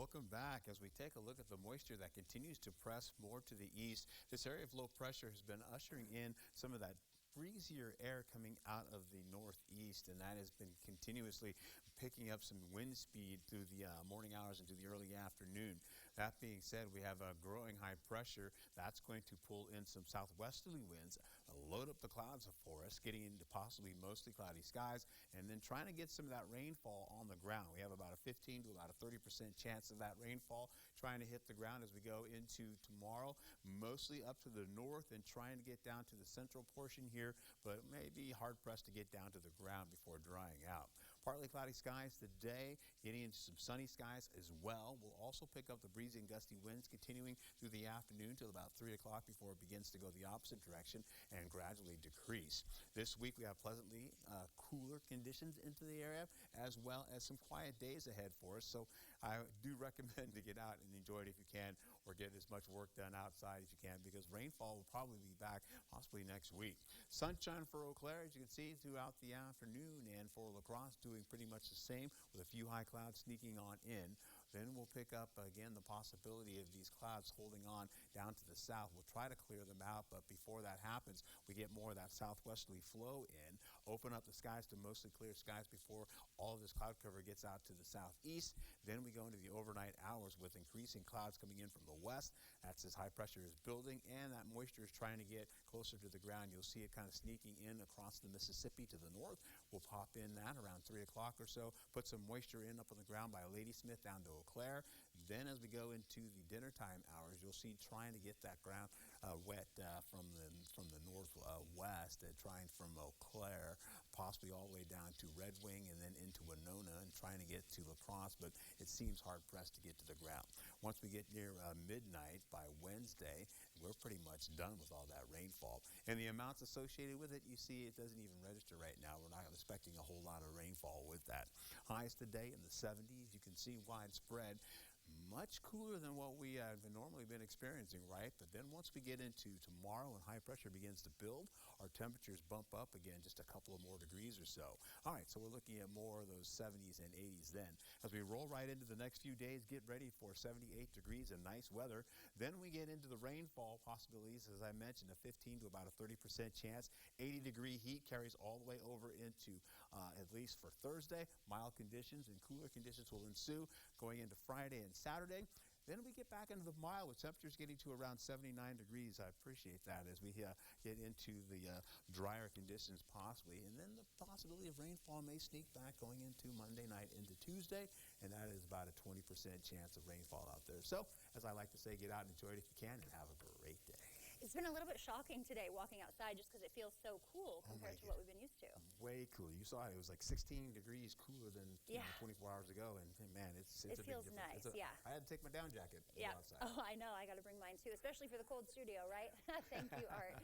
welcome back. As we take a look at the moisture that continues to press more to the east, this area of low pressure has been ushering in some of that breezier air coming out of the northeast, and that has been continuously picking up some wind speed through the morning hours into the early afternoon. That being said, we have a growing high pressure that's going to pull in some southwesterly winds, load up the clouds for us, getting into possibly mostly cloudy skies, and then trying to get some of that rainfall on the ground. We have about a 15 to about a 30% chance of that rainfall trying to hit the ground as we go into tomorrow, mostly up to the north and trying to get down to the central portion here, but may be hard-pressed to get down to the ground before drying out. Partly cloudy skies today, getting into some sunny skies as well. We'll also pick up the breezy and gusty winds continuing through the afternoon till about 3 o'clock before it begins to go the opposite direction and gradually decrease. This week we have pleasantly cooler conditions into the area, as well as some quiet days ahead for us. So I do recommend to get out and enjoy it if you can, or get as much work done outside as you can, because rainfall will probably be back possibly next week. Sunshine for Eau Claire, as you can see, throughout the afternoon, and for La Crosse doing pretty much the same with a few high clouds sneaking on in. Then we'll pick up again the possibility of these clouds holding on down to the south. We'll try to clear them out, but before that happens, we get more of that southwesterly flow in, open up the skies to mostly clear skies before all of this cloud cover gets out to the southeast. Then we go into the overnight hours with increasing clouds coming in from the west. That's as high pressure is building, and that moisture is trying to get closer to the ground. You'll see it kind of sneaking in across the Mississippi to the north. We'll pop in that around 3 o'clock or so, put some moisture in up on the ground by Ladysmith down to Eau Claire. Then as we go into the dinner time hours, you'll see trying to get that ground wet from the northwest, trying from Eau Claire, possibly all the way down to Red Wing and then into Winona, and trying to get to La Crosse, but it seems hard-pressed to get to the ground. Once we get near midnight by Wednesday, we're pretty much done with all that rainfall. And the amounts associated with it, you see it doesn't even register right now. We're not expecting a whole lot of rainfall with that. Highs today in the 70s. You can see widespread. Much cooler than what we have normally been experiencing, right? But then once we get into tomorrow and high pressure begins to build, our temperatures bump up again just a couple of more degrees or so. All right, so we're looking at more of those 70s and 80s then. As we roll right into the next few days, get ready for 78 degrees and nice weather. Then we get into the rainfall possibilities, as I mentioned, a 15 to about a 30% chance. 80-degree heat carries all the way over into at least for Thursday. Mild conditions and cooler conditions will ensue going into Friday and Saturday. Then we get back into the mild with temperatures getting to around 79 degrees. I appreciate that as we get into the drier conditions possibly. And then the possibility of rainfall may sneak back going into Monday night into Tuesday, and that is about a 20% chance of rainfall out there. So, as I like to say, get out and enjoy it if you can, and have a great day. It's been a little bit shocking today walking outside just because it feels so cool compared to what we've been used to. Way cooler. You saw it was like 16 degrees cooler than 24 hours ago, and man, it's a big difference. It feels nice, I had to take my down jacket to go outside. Oh, I know. I got to bring mine too, especially for the cold studio, right? Thank you, Art.